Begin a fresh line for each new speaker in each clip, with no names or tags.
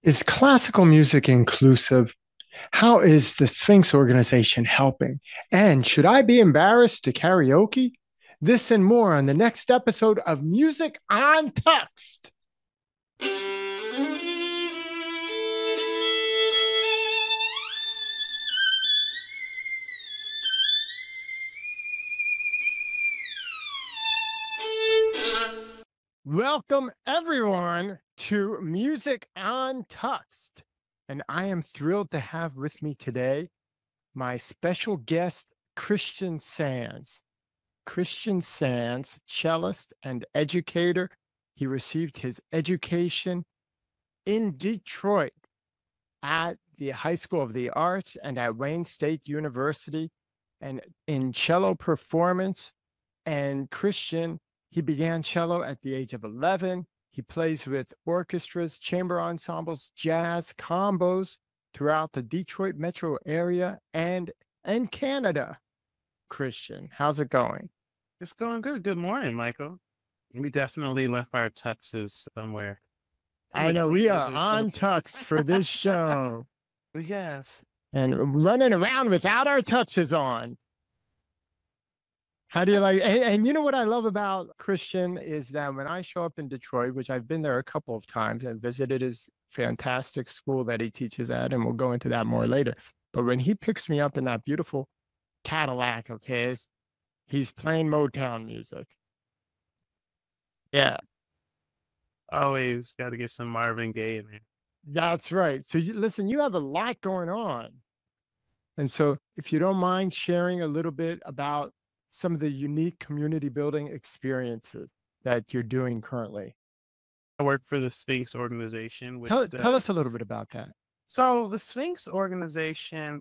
Is classical music inclusive? How is the Sphinx organization helping? And should I be embarrassed to karaoke? This and more on the next episode of Music Un-Tuxed. Welcome, everyone, to Music Un-Tuxed. And I am thrilled to have with me today my special guest, Christian Sands. Christian Sands, cellist and educator. He received his education in Detroit at the High School of the Arts and at Wayne State University, and in cello performance. And Christian, he began cello at the age of 11. He plays with orchestras, chamber ensembles, jazz combos throughout the Detroit metro area and Canada. Christian, how's it going?
It's going good. Good morning, Michael. We definitely left our tuxes somewhere in
I
the
know we
breezes
are
or
on
something.
tux for this show
Yes.
and running around without our tuxes on. How do you like? And you know what I love about Christian is that when I show up in Detroit, which I've been there a couple of times and visited his fantastic school that he teaches at, and we'll go into that more later. But when he picks me up in that beautiful Cadillac of his, he's playing Motown music. Yeah,
Always got to get some Marvin Gaye in there.
that's right. So listen, you have a lot going on. And so if you don't mind sharing a little bit about some of the unique community building experiences that you're doing currently.
I work for the Sphinx organization,
Tell us a little bit about that.
so the Sphinx organization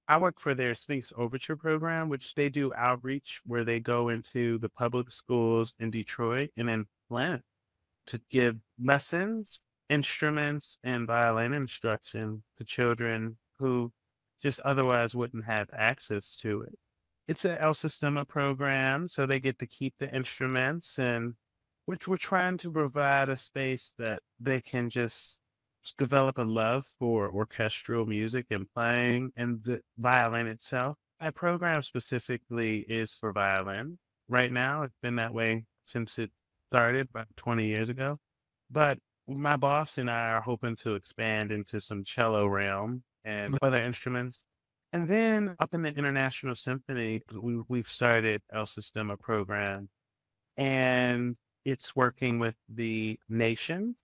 I work for their Sphinx Overture program, which they do outreach where they go into the public schools in Detroit and in Atlanta to give lessons, instruments, and violin instruction to children who just otherwise wouldn't have access to it. It's an elsistema program, so they get to keep the instruments, and which we're trying to provide a space that they can just develop a love for orchestral music and playing and the violin itself. My program specifically is for violin. Right now, it's been that way since it started about 20 years ago. But my boss and I are hoping to expand into some cello realm and other instruments. And then up in the International Symphony, we've started El Sistema program, and it's working with the nation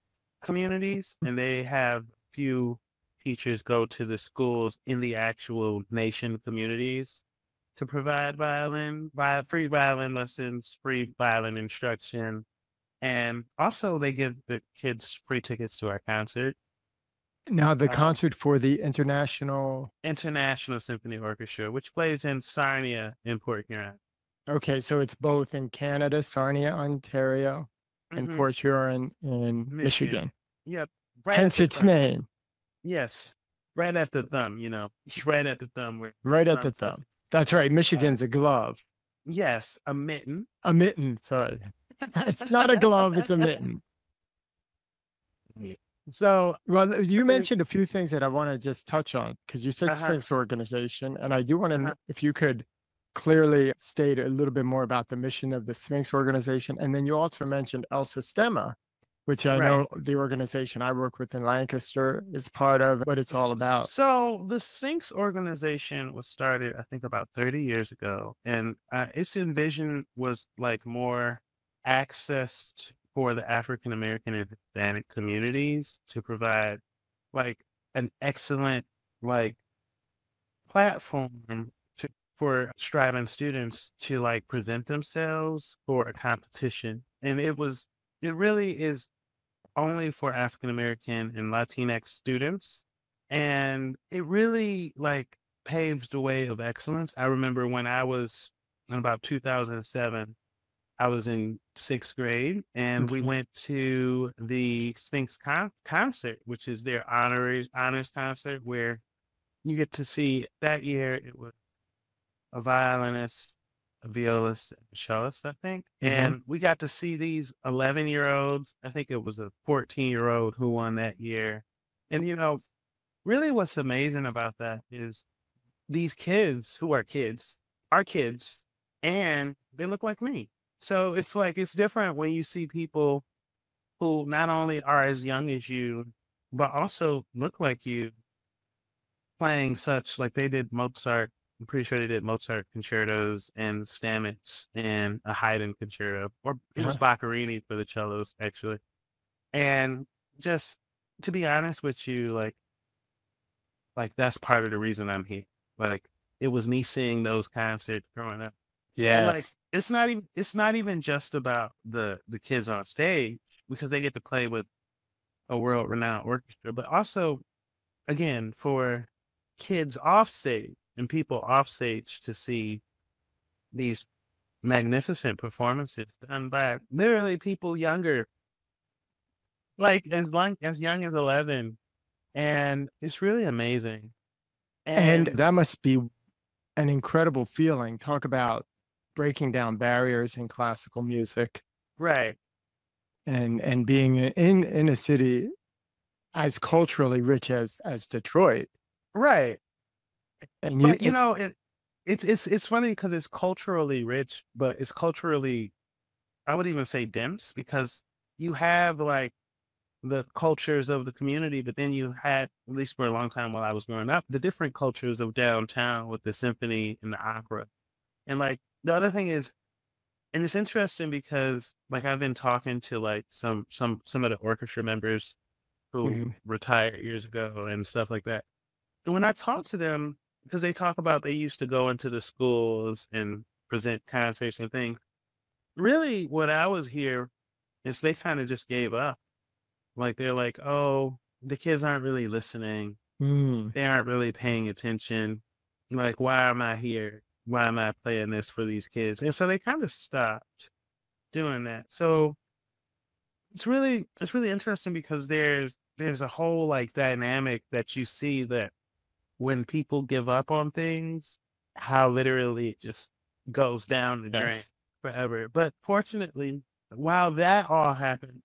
communities, and they have few teachers go to the schools in the actual nation communities to provide free violin lessons, free violin instruction, and also they give the kids free tickets to our concert.
Now, the
Uh,
concert for the international.
International Symphony Orchestra, which plays in Sarnia in Port Huron.
Okay, so it's both in Canada, Sarnia, Ontario, and
Hmm.
Port Huron in
Michigan.
Michigan.
Yep, right at
Hence
the
its
thumb.
name,
Yes, right at the thumb. Right at the thumb where
right at the
thumb
thumb.
touches.
That's right.
Uh,
Michigan's a glove,
yes, a mitten.
a mitten. Sorry. It's not a glove, it's a mitten. So, well, you
Okay.
mentioned a few things that I want to just touch on because you said
Uh-huh.
Sphinx organization, and I do want to,
Uh-huh.
if you could clearly state a little bit more about the mission of the Sphinx organization. And then you also mentioned El Sistema, which I
Right.
know the organization I work with in Lancaster is part of what it's all about.
So the Sphinx organization was started, I think, about 30 years ago, and its envision was like more access for the African American and Hispanic communities to provide like an excellent like platform for striving students to like present themselves for a competition, and it really is only for African American and Latinx students. And it really like paves the way of excellence. I remember when I was in about 2007, I was in sixth grade, and we
Okay.
went to the Sphinx concert, which is their honors concert, where you get to see that year it was a violinist, a violist, and a cellist, I think.
Mm-hmm.
And we got to see these 11-year-olds. I think it was a 14-year-old who won that year. And, really what's amazing about that is these kids who are kids, and they look like me. So it's like, it's different when you see people who not only are as young as you, but also look like you playing such like they did Mozart. I'm pretty sure they did Mozart concertos and Stamets and a Haydn concerto, or it was
Uh-huh.
Boccherini for the cellos, actually. And just to be honest with you, like that's part of the reason I'm here. Like it was me seeing those concerts growing up. And like
Yes.
it's not even just about the kids on stage because they get to play with a world renowned orchestra, but also again for kids off stage and people off stage to see these magnificent performances done by literally people younger, like as young as 11. And it's really amazing.
And
And
that must be an incredible feeling. Talk about breaking down barriers in classical music
right,
and being in a city as culturally rich as Detroit.
right.
And you
But it's funny because it's culturally rich, but it's culturally, I would even say, dense, because you have like the cultures of the community, but then you had, at least for a long time while I was growing up, the different cultures of downtown with the symphony and the opera. And like the other thing is, and it's interesting because like I've been talking to like some of the orchestra members who
Mhm.
retired years ago and stuff like that. And when I talk to them, because they talk about they used to go into the schools and present concerts and things, really what I was here is they kind of just gave up. Like they're like, oh, the kids aren't really listening.
Mm.
They aren't really paying attention. Like, why am I here? Why am I playing this for these kids? And so they kind of stopped doing that. So it's really interesting because there's a whole like dynamic that you see that when people give up on things, how literally it just goes down the drain
Yes.
forever. But fortunately, while that all happened,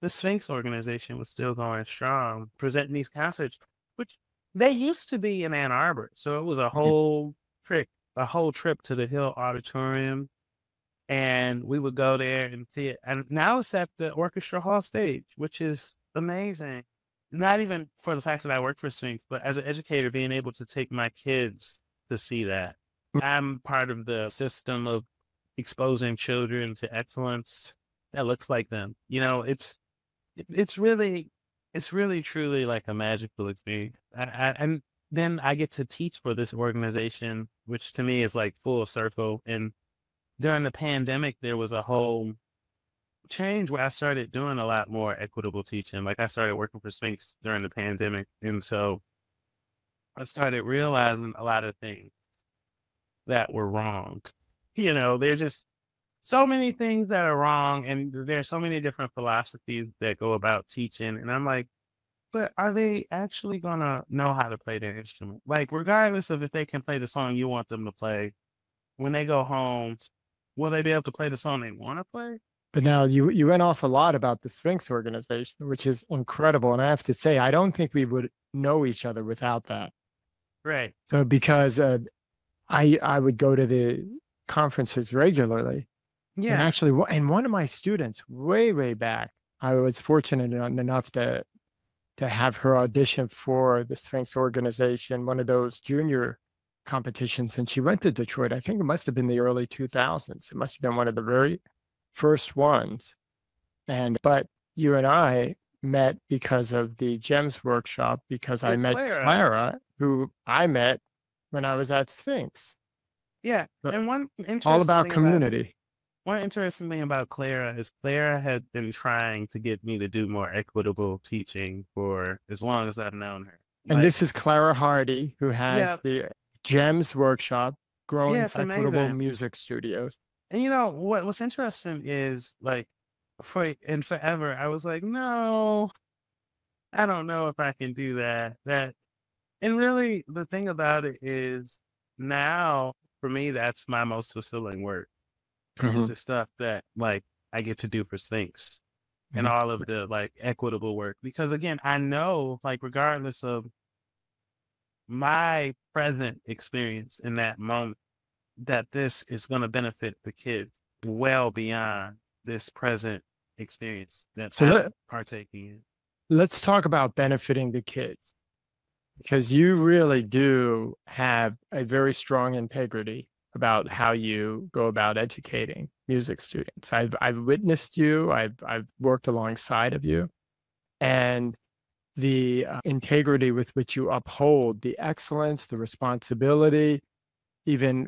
the Sphinx organization was still going strong, presenting these concerts, which they used to be in Ann Arbor. So it was
Mhm.
a whole trip to the Hill Auditorium. And we would go there and see it. And now it's at the Orchestra Hall stage, which is amazing. Not even for the fact that I work for Sphinx, but as an educator, being able to take my kids to see that. I'm part of the system of exposing children to excellence that looks like them. It's really truly like a magical experience. And then I get to teach for this organization, which to me is like full circle. And during the pandemic, there was a whole change where I started doing a lot more equitable teaching. Like I started working for Sphinx during the pandemic. And so I started realizing a lot of things that were wrong. There's just so many things that are wrong. And there's so many different philosophies that go about teaching. And I'm like, but are they actually gonna know how to play their instrument? Like, regardless of if they can play the song you want them to play, when they go home, will they be able to play the song they want to play?
But now you went off a lot about the Sphinx organization, which is incredible. And I have to say, I don't think we would know each other without that.
Right.
So because I would go to the conferences regularly, and
Yeah.
actually, and one of my students way back, I was fortunate enough to have her audition for the Sphinx organization, one of those junior competitions, and she went to Detroit. I think it must have been the early 2000s. It must have been one of the very first ones. And but you and I met because of the GEMS workshop, because I
With
met
Clara.
Clara, who I met when I was at Sphinx.
Yeah.
But
And
all about community.
one interesting thing about Clara is Clara had been trying to get me to do more equitable teaching for as long as I've known her.
And
Like,
this is Clara Hardy, who has
yeah,
the GEMS workshop,
yeah,
Growing
it's
Equitable
amazing.
Music Studios.
And what's interesting is like forever I was like, no, I don't know if I can do that. And really the thing about it is now for me that's my most fulfilling work is
Mhm.
the stuff that like I get to do for Sphinx. and
Mhm.
all of the like equitable work. Because again, I know like regardless of my present experience in that moment, that this is going to benefit the kids well beyond this present experience that
So
I'm partaking in.
let's talk about benefiting the kids, because you really do have a very strong integrity about how you go about educating music students. I've witnessed you. I've worked alongside of you, and the integrity with which you uphold the excellence, the responsibility, even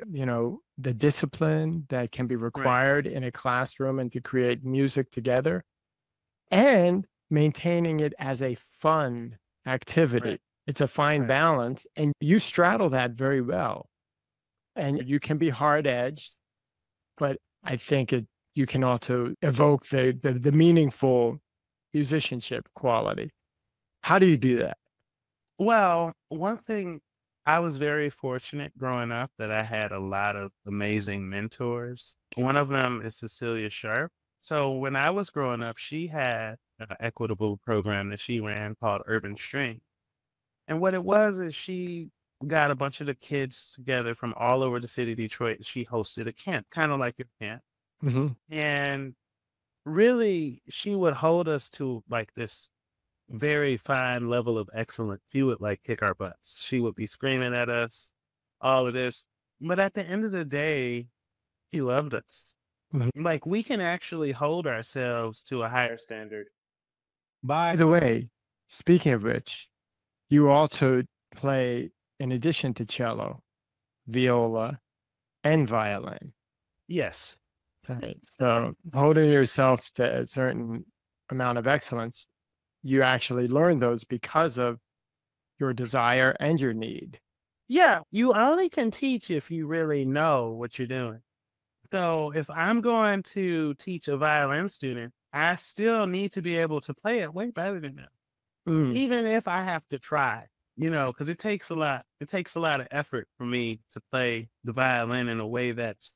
the discipline that can be
Right,
required in a classroom and to create music together, and maintaining it as a fun activity.
right,
It's a fine
right.
balance, and you straddle that very well. And you can be hard edged, but I think you can also evoke the meaningful musicianship quality. How do you do that?
Well, one thing, I was very fortunate growing up that I had a lot of amazing mentors. One of them is Cecilia Sharp. So when I was growing up, she had an equitable program that she ran called Urban String. And what it was is she got a bunch of the kids together from all over the city of Detroit. And she hosted a camp, kind of like your camp.
Mhm.
And really, she would hold us to like this very fine level of excellence. She would like kick our butts. She would be screaming at us, all of this. But at the end of the day, she loved us.
Mhm.
Like we can actually hold ourselves to a higher standard
By
by,
the way, speaking of which, you also play, in addition to cello, viola, and violin.
yes,
Right. So holding yourself to a certain amount of excellence, you actually learn those because of your desire and your need.
yeah, you only can teach if you really know what you're doing. So if I'm going to teach a violin student, I still need to be able to play it way better than them,
Mm,
even if I have to try, because it takes a lot. It takes a lot of effort for me to play the violin in a way that's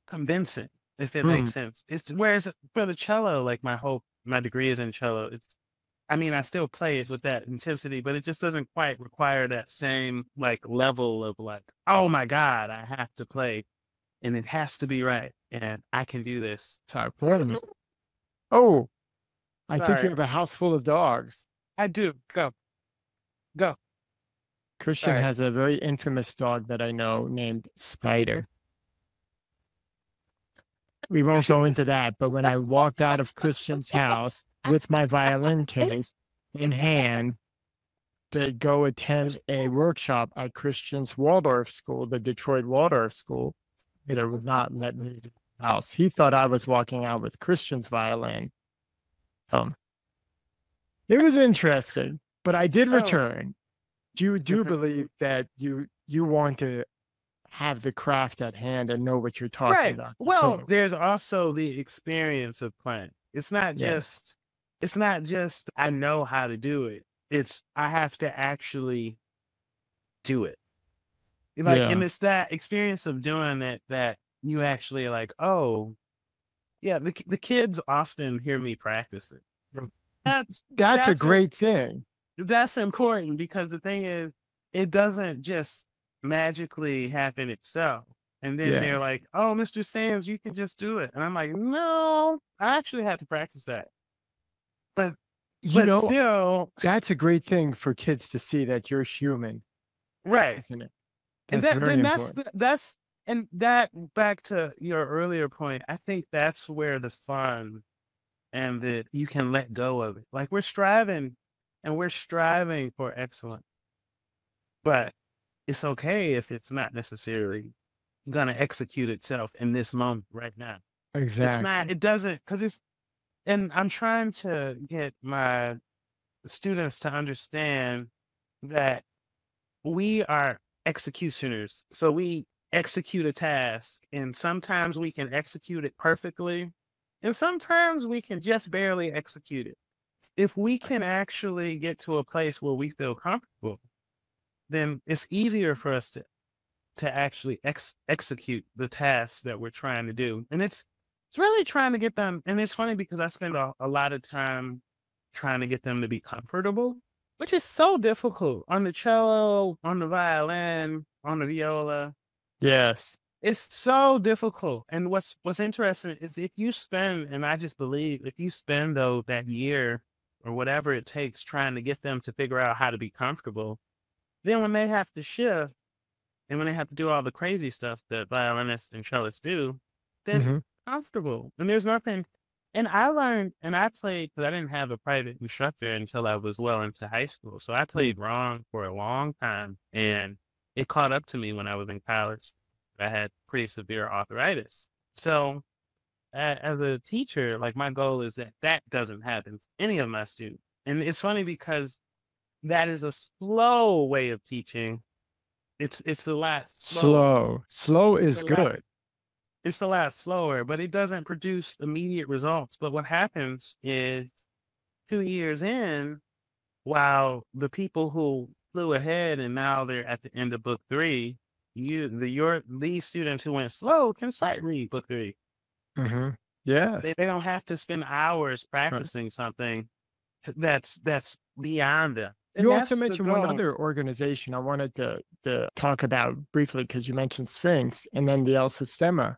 convincing, if it
mm,
makes sense. It's whereas for the cello, like my degree is in cello. I mean, I still play it with that intensity, but it just doesn't quite require that same like level of like, oh my God, I have to play and it has to be right. And I can do this.
sorry, pardon me. Oh, I think you
Sorry.
have a house full of dogs.
I do. Go, go.
Christian
Sorry.
has a very infamous dog that I know named Spider. We won't go into that, but when I walked out of Christian's house with my violin case in hand to go attend a workshop at Christian's Waldorf school, the Detroit Waldorf school, it would not let me into the house. He thought I was walking out with Christian's violin. Um, it was interesting, but I did
Oh,
return. You do believe that you want to have the craft at hand and know what you're talking
right.
about.
Well,
So
there's also the experience of playing.
yes,
It's not just I know how to do it. It's I have to actually do it. Like, and
yeah,
it's that experience of doing it that you actually like, oh, yeah, the kids often hear me practice it. That's
that's a
that's a
great thing.
That's important because the thing is, it doesn't just magically happen itself. And then they're
Yes,
like, "Oh, Mr. Sands, you can just do it." And I'm like, "No, I actually have to practice that." But
you
but
know
still,
that's a great thing for kids to see that you're human,
right.
isn't it?
And
That's very important.
that's and that back to your earlier point, I think that's where the fun and that you can let go of it. Like we're striving for excellence, but it's okay if it's not necessarily gonna execute itself in this moment right now. It's not,
Exactly.
it doesn't, because it's, and I'm trying to get my students to understand that we are executioners. So we execute a task, and sometimes we can execute it perfectly, and sometimes we can just barely execute it. If we can actually get to a place where we feel comfortable, then it's easier for us to actually execute the tasks that we're trying to do. And It's really trying to get them, and it's funny because I spend a lot of time trying to get them to be comfortable, which is so difficult on the cello, on the violin, on the viola.
Yes.
It's so difficult. And what's interesting is if you spend, and I just believe if you spend though that year or whatever it takes trying to get them to figure out how to be comfortable, then when they have to shift and when they have to do all the crazy stuff that violinists and cellists do, then
Hmm.
comfortable. And there's nothing. And I learned, and I played because I didn't have a private instructor until I was well into high school. So I played wrong for a long time, and it caught up to me when I was in college. I had pretty severe arthritis. So as a teacher, like my goal is that that doesn't happen to any of my students. And it's funny because that is a slow way of teaching. It's a lot slower.
Slow. Slow
It's
is
a lot
good.
it's a lot slower, but it doesn't produce immediate results. But what happens is 2 years in, while the people who flew ahead and now they're at the end of book three, these students who went slow can sight read book three.
Hmm.
They
Yes.
they don't have to spend hours
Right.
practicing something that's beyond them. And
You also
that's the
mentioned one
goal.
other organization I wanted to talk about briefly because you mentioned Sphinx and then the elsistema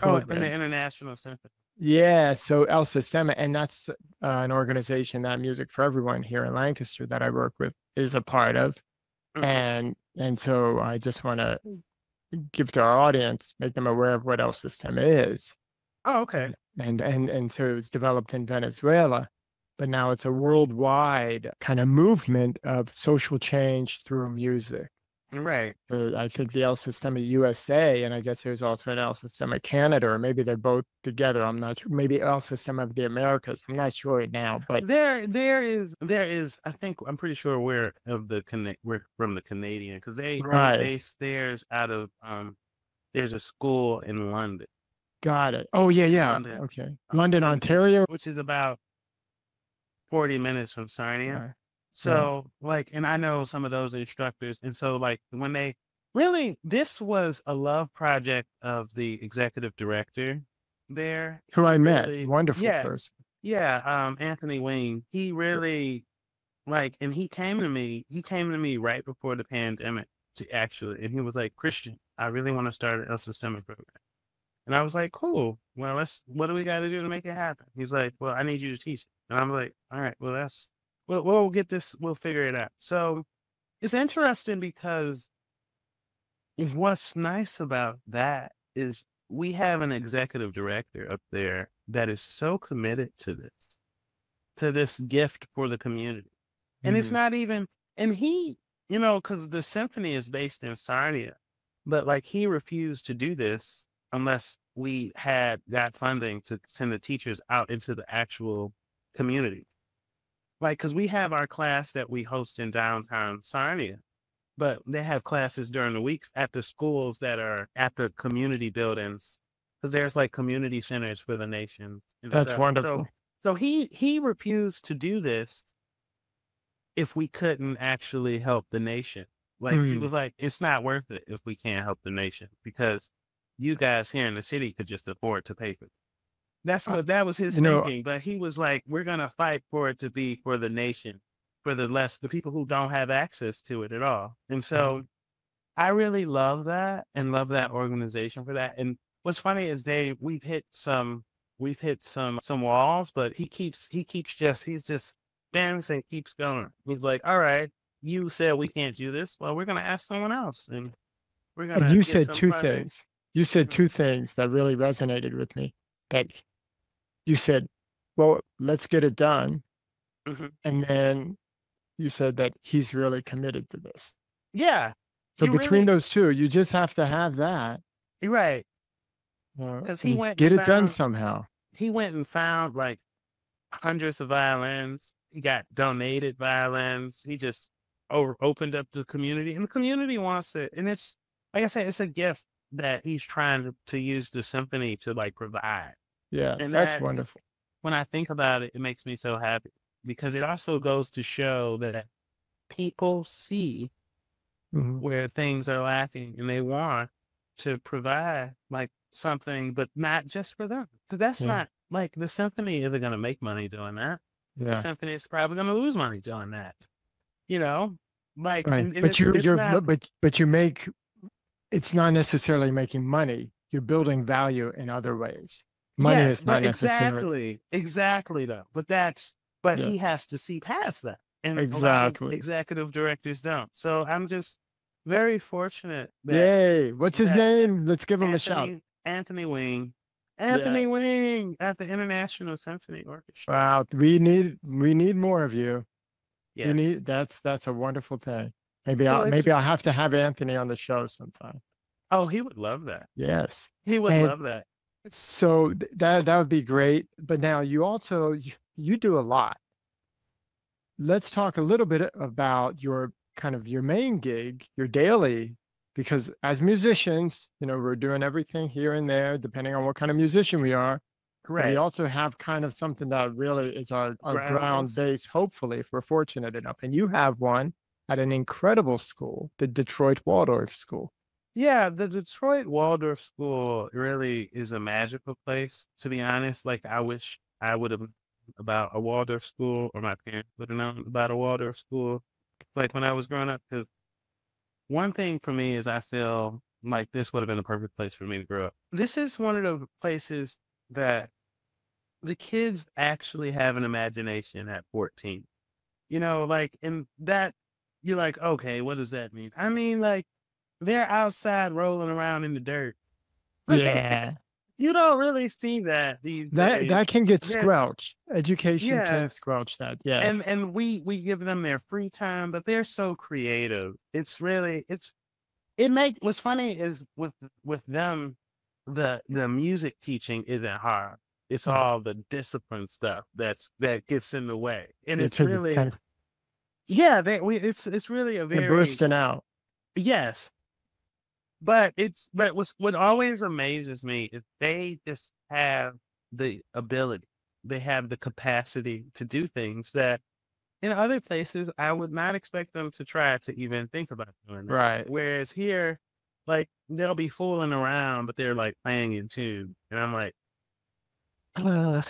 Oh, in the
program.
International Symphony.
Yeah, so elsistema, and that's an organization that Music for Everyone here in Lancaster that I work with is a part of,
Mhm.
and so I just want to give to our audience, make them aware of what elsistema is.
Oh, okay.
And so it was developed in Venezuela, but now it's a worldwide kind of movement of social change through music.
Right.
I think the El Sistema USA, and I guess there's also an El Sistema Canada, or maybe they're both together. I'm not sure. Maybe El Sistema of the Americas. I'm not sure right now, but
There is I think I'm pretty sure we're from the Canadian because they
right,
base theirs out of there's a school in London.
got it. Oh yeah, yeah.
London,
Okay, London,
London,
Ontario.
which is about 40 minutes from Sarnia.
Yeah, yeah.
So like, and I know some of those instructors. And so like when they really, this was a love project of the executive director there.
Who
He
I met,
really,
wonderful
yeah,
person.
yeah. Anthony Wing, he really like, and he came to me right before the pandemic to actually, and he was like, Christian, I really want to start an systemic program. And I was like, cool. Well, what do we got to do to make it happen? He's like, well, I need you to teach it. And I'm like, all right, well, we'll get this, we'll figure it out. So it's interesting because what's nice about that is we have an executive director up there that is so committed to this gift for the community. And it's
Mhm.
not even, and he, because the symphony is based in Sarnia, but like he refused to do this unless we had that funding to send the teachers out into the actual community. Like, because we have our class that we host in downtown Sarnia, but they have classes during the weeks at the schools that are at the community buildings, because there's like community centers for the nation and
That's
stuff. So,
wonderful.
so he refused to do this if we couldn't actually help the nation. Like he
Mm.
was like, it's not worth it if we can't help the nation because you guys here in the city could just afford to pay for it.
Uh,
That was his
you know,
thinking. But he was like, we're gonna fight for it to be for the nation, for the people who don't have access to it at all. And so I really love that and love that organization for that. And what's funny is we've hit some walls, but he's just stands and keeps going. He's like, all right, you said we can't do this. Well, we're gonna ask someone else and we're
and
gonna
you
get
said
some
two
funding.
things. You said
Mhm.
two things that really resonated with me. That you said, well, let's get it done.
Mhm.
And then you said that he's really committed to this.
Yeah,
So
you
between
really
those two, you just have to have that,
you're right. Because
and get it done somehow.
he went and found like hundreds of violins. He got donated violins. He just opened up the community, and the community wants it. And it's like I said, it's a gift that he's trying to use the symphony to like provide.
Yes,
And
that's
that
wonderful.
when I think about it, it makes me so happy because it also goes to show that people see
Mhm.
where things are lacking and they want to provide like something, but not just for them. Because that's
Yeah.
not like the symphony isn't going to make money doing that. The
Yeah.
symphony is probably going to lose money doing that. You know, like,
Right.
and
But
it's not.
but you make, it's not necessarily making money. You're building value in other ways. Money
Yes,
is not
but
necessarily.
exactly though. But
Yeah.
he has to see past that, and a lot of
Exactly.
executive directors don't. So I'm just very fortunate that
Yay. What's his
that
name? Let's give him a shout.
Anthony Wing,
Yeah.
Anthony Wing at the International Symphony Orchestra.
Wow. We need more of you. We
Yes.
need, that's a wonderful thing.
So it's
Maybe I'll have to have Anthony on the show sometime.
oh, he would love that.
Yes.
He would
And
love that.
so that would be great. But now you also you do a lot. Let's talk a little bit about your kind of your main gig, your daily, because as musicians, you know, we're doing everything here and there, depending on what kind of musician we are. But we
Right.
also have kind of something that really is our
Ground
ground
base.
base, hopefully, if we're fortunate enough. And you have one at an incredible school, the Detroit Waldorf School.
Yeah, the Detroit Waldorf School really is a magical place, to be honest. Like, I wish I would have about a Waldorf school, or my parents would have known about a Waldorf school, like when I was growing up. Because one thing for me is I feel like this would have been a perfect place for me to grow up. This is one of the places that the kids actually have an imagination at 14. You know, like, and that you're like, okay, what does that mean? I mean, like, they're outside rolling around in the dirt.
Yeah.
You don't really see that these
That
days.
that can get
They're,
squelched. Education can
yeah,
squelch that.
and
Yes.
we give them their free time, but they're so creative. It's really it make what's funny is with them, the music teaching isn't hard. It's
Mhm.
all the discipline stuff that gets in the way, and it's
Because it's
really
kind of
yeah. It's really a
they're
very
bursting out.
yes. But what always amazes me is they just have the ability, they have the capacity to do things that in other places I would not expect them to try to even think about doing that.
Right.
Whereas here, like they'll be fooling around, but they're like playing in tune, and I'm like,
Uh,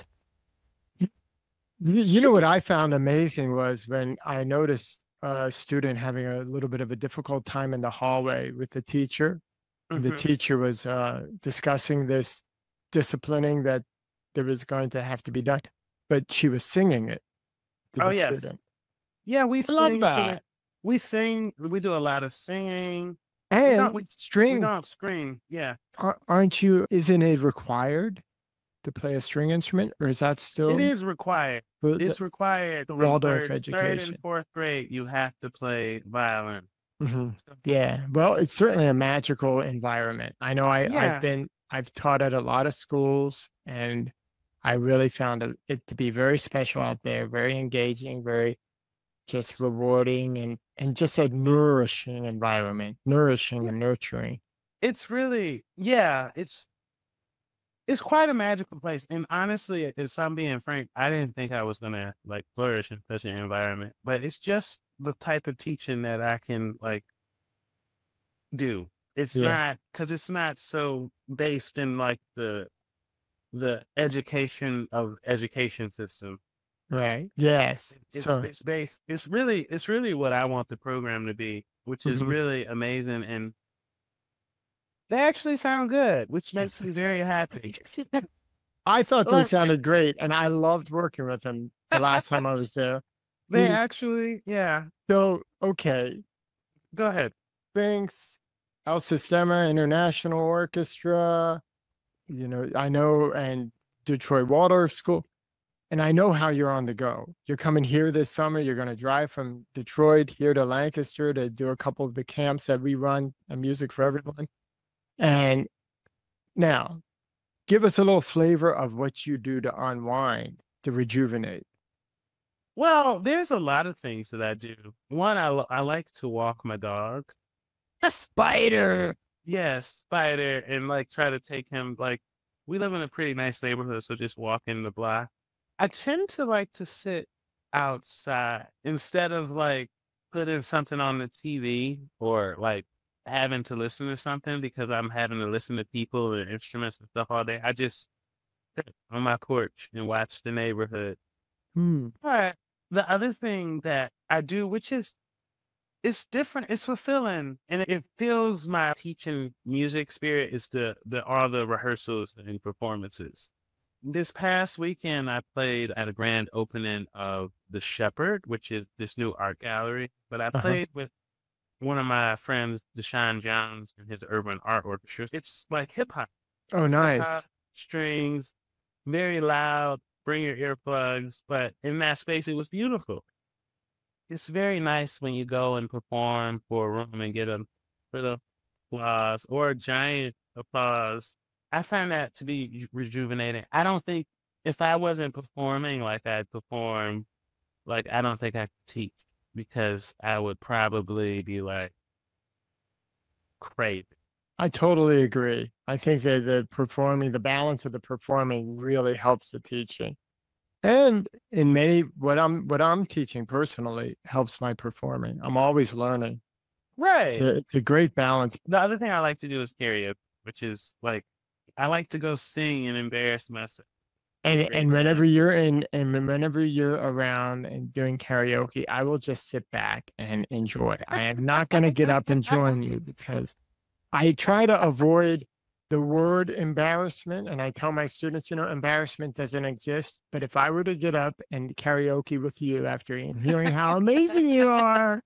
you know what I found amazing was when I noticed a student having a little bit of a difficult time in the hallway with the teacher. And the
mhm.
teacher was discussing this disciplining that there was going to have to be done, but she was singing it to
Oh
the
yes,
student.
yeah,
I love that.
we sing, we do a lot of singing. We don't
And
we
string,
don't scream, yeah.
aren't you? Isn't it required to play a string instrument, or is that
It
still
is required.
the
It's required from
Waldorf
third and
education?
fourth grade, you have to play violin.
Hmm.
So,
Yeah. Well, it's
but
certainly a magical environment. I know
yeah,
I've taught at a lot of schools, and I really found it to be very special out there, very engaging, very just rewarding, and just a nourishing environment, nourishing
yeah,
and nurturing.
it's really yeah, it's quite a magical place. And honestly, if I'm being frank, I didn't think I was gonna like flourish in such an environment. But it's just the type of teaching that I can like do. It's
Yeah.
not because it's not so based in like the education of education system.
Right. Yes. So,
It's based it's really what I want the program to be, which is
mhm.
really amazing, and they actually sound good, which
Yes.
makes me very happy.
I thought they
Like,
sounded great, and I loved working with them the last time I was there.
they
The
actually yeah.
so okay,
Go ahead.
Sphinx, elsistema International Orchestra. You know, I know, and Detroit Waldorf School. And I know how you're on the go. You're coming here this summer. You're going to drive from Detroit here to Lancaster to do a couple of the camps that we run and music for everyone. And now, give us a little flavor of what you do to unwind, to rejuvenate.
Well, there's a lot of things that I do. One, I like to walk my dog.
A spider.
Yes, spider, and like try to take him like we live in a pretty nice neighborhood, so just walking the block. I tend to like to sit outside instead of like putting something on the TV or like having to listen to something because I'm having to listen to people and instruments and stuff all day. I just sit on my porch and watch the neighborhood.
Hmm.
But the other thing that I do, which is it's different, it's fulfilling, and it fills my teaching music spirit is the all the rehearsals and performances. This past weekend, I played at a grand opening of The Shepherd, which is this new art gallery. But I
Uh-huh.
played with one of my friends, Deshaun Jones, and his urban art orchestra. It's like
Oh,
hip hop,
nice.
strings, very loud. Bring your earplugs. But in that space, it was beautiful. It's very nice when you go and perform for a room and get a little applause or a giant applause. I find that to be rejuvenating. I don't think if I wasn't performing like I'd perform, like I don't think I could teach because I would probably be like crazy.
I totally agree. I think that the balance of the performing really helps the teaching. And in many, what I'm teaching personally helps my performing. I'm always learning.
Right.
It's a great balance.
The other thing I like to do is karaoke, which is like I like to go sing and embarrass myself.
And
Great time.
whenever you're in and whenever you're around and doing karaoke, I will just sit back and enjoy. I am not going to get up and join you because I try to avoid the word embarrassment. And I tell my students, embarrassment doesn't exist. But if I were to get up and karaoke with you after hearing how amazing you are,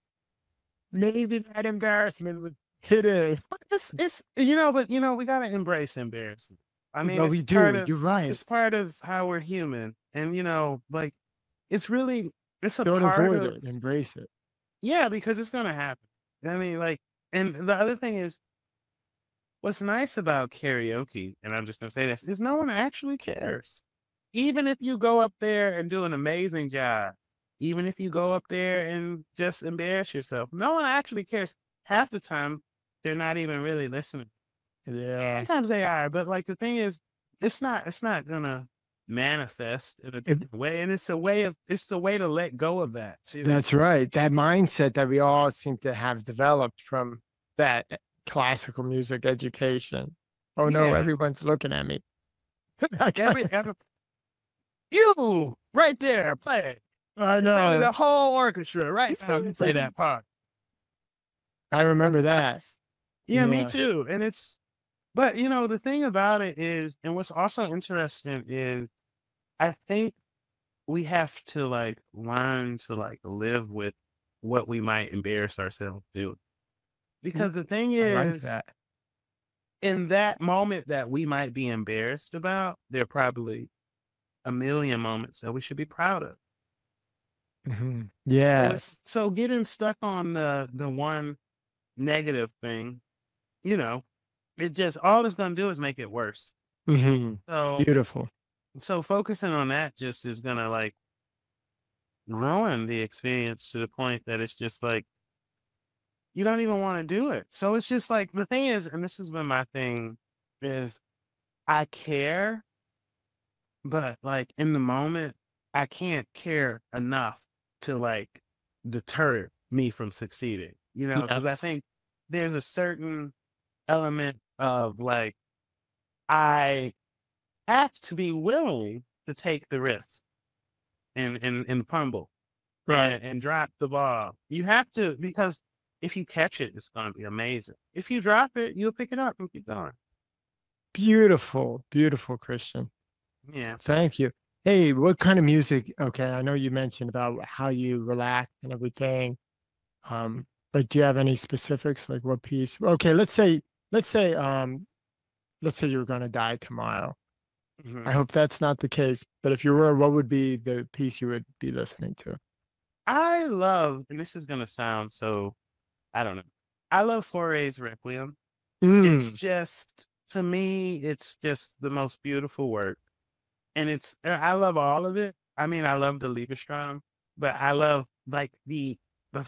maybe that embarrassment would hit in.
It's but we gotta embrace embarrassment. I mean,
No, we do. You're right.
it's part of how we're human, and like it's really it's a
Don't
part
avoid
of
it. Embrace it.
yeah because it's gonna happen. I mean, like, and the other thing is what's nice about karaoke, and I'm just gonna say this is no one actually cares. Even if you go up there and do an amazing job, even if you go up there and just embarrass yourself, no one actually cares. Half the time, they're not even really listening.
Yeah.
Sometimes they are, but like the thing is, it's not gonna manifest in a
It-
different way, and it's the way to let go of that too.
that's right. That mindset that we all seem to have developed from that classical music education. Oh no,
Yeah,
everyone's looking at me. I
every you right there, play maybe
know.
the whole orchestra right now. You play that part.
I remember that.
Yeah, me
Yeah.
too. And but the thing about it is, and what's also interesting is, I think we have to like learn to like live with what we might embarrass ourselves doing.
Mm,
Because the thing
I like
is,
that.
in that moment that we might be embarrassed about, there are probably a million moments that we should be proud of.
Yes.
So getting stuck on the one negative thing, you know, it just all it's gonna do is make it worse.
Hmm.
So
Beautiful.
so focusing on that just is gonna like ruin the experience to the point that it's just like you don't even want to do it. So it's just like the thing is, and this has been my thing, is I care, but like in the moment, I can't care enough to like deter me from succeeding. Because I
Yes.
think there's a certain element of like I have to be willing to take the risk and fumble
Right.
and drop the ball. You have to because if you catch it, it's going to be amazing. If you drop it, you'll pick it up and keep going.
Beautiful. Beautiful, Christian.
Yeah.
Thank you. Hey, what kind of music? Okay, I know you mentioned about how you relax and everything. But do you have any specifics like what piece? Okay, let's say, let's say you're gonna die tomorrow. I
Mhm.
hope that's not the case, but if you were, what would be the piece you would be listening to?
I love, and this is going to sound so, I don't know. I love Foray's Requiem. It's
Mm,
just, to me, it's just the most beautiful work. And I love all of it. I mean, I love the Liebestraum, but I love like the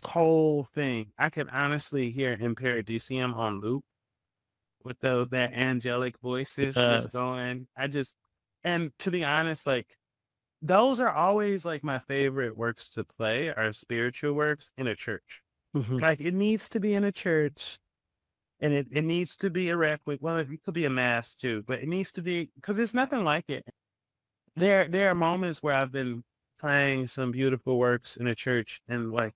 whole thing. I could honestly hear Imperadicium on loop with that angelic voices just
yes.
going. And to be honest, like those are always like my favorite works to play are spiritual works in a church.
Mhm.
Like it needs to be in a church And it needs to be a requiem. Well, it could be a mass too, but it needs to be because there's nothing like it. There are moments where I've been playing some beautiful works in a church, and like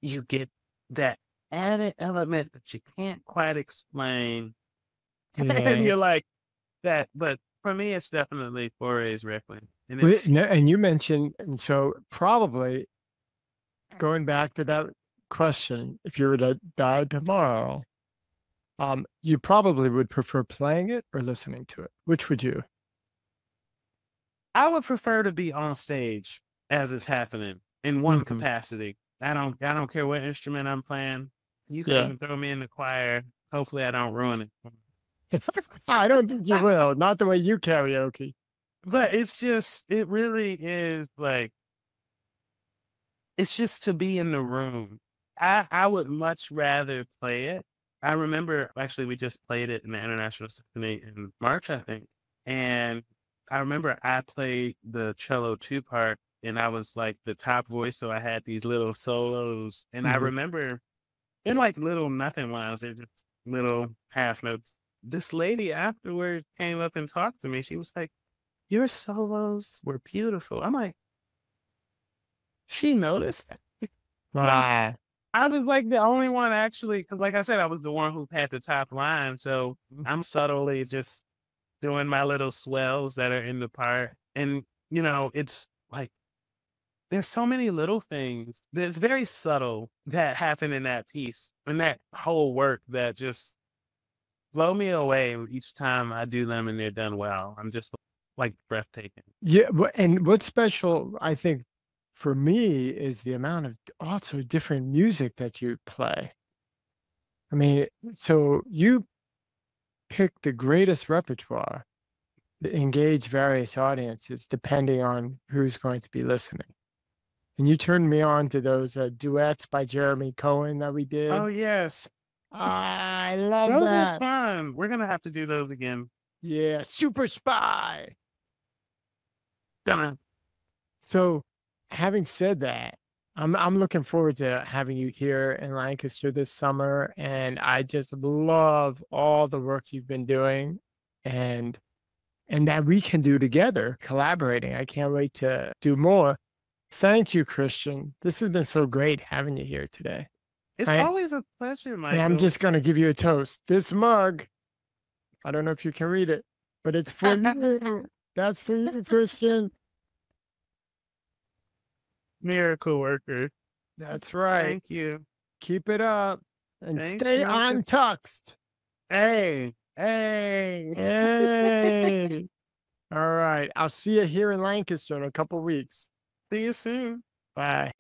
you get that added element that you can't quite explain, and you're
Yes.
like that. But for me, it's definitely Fauré's requiem, and
Wait,
it's
no, and you mentioned, and so probably going back to that question, if you were to die tomorrow, you probably would prefer playing it or listening to it. Which would you?
I would prefer to be on stage as it's happening in one
Mhm.
capacity. I don't care what instrument I'm playing. You can
Yeah.
even throw me in the choir. Hopefully I don't ruin it.
I don't think you will. Not the way you karaoke.
But it's just it really is like it's just to be in the room. I would much rather play it. I remember actually we just played it in the International Symphony in March, I think. And I remember I played the cello two part and I was like the top voice, so I had these little solos. And I
Mhm.
remember in like little nothing lines, they're just little half notes. This lady afterwards came up and talked to me. She was like, "Your solos were beautiful." I'm like, she noticed that. Like,
Ah.
I was like the only one actually, because like I said, I was the one who had the top line. So I'm subtly just doing my little swells that are in the part. And, it's like there's so many little things that's very subtle that happen in that piece and that whole work that just blow me away each time I do them and they're done well. I'm just like breathtaking.
Yeah, and what's special, I think, for me is the amount of also different music that you play. I mean, so you pick the greatest repertoire to engage various audiences depending on who's going to be listening. And you turned me on to those duets by Jeremy Cohen that we
Oh,
did.
yes.
I love
Those are
that.
fun. We're going to have to do those again.
Yeah, Super Spy.
Gonna.
So, having said that, I'm looking forward to having you here in Lancaster this summer, and I just love all the work you've been doing, and that we can do together, collaborating. I can't wait to do more. Thank you, Christian. This has been so great having you here today.
It's
I
always a pleasure,
And I'm
Michael.
just going to give you a toast. This mug, I don't know if you can read it, but it's for you. That's for you, Christian.
Miracle worker.
That's right.
Thank you.
Keep it up and
Thanks,
stay
Michael.
untuxed.
Hey, hey.
Hey. All right. I'll see you here in Lancaster in a couple weeks.
See you soon.
Bye.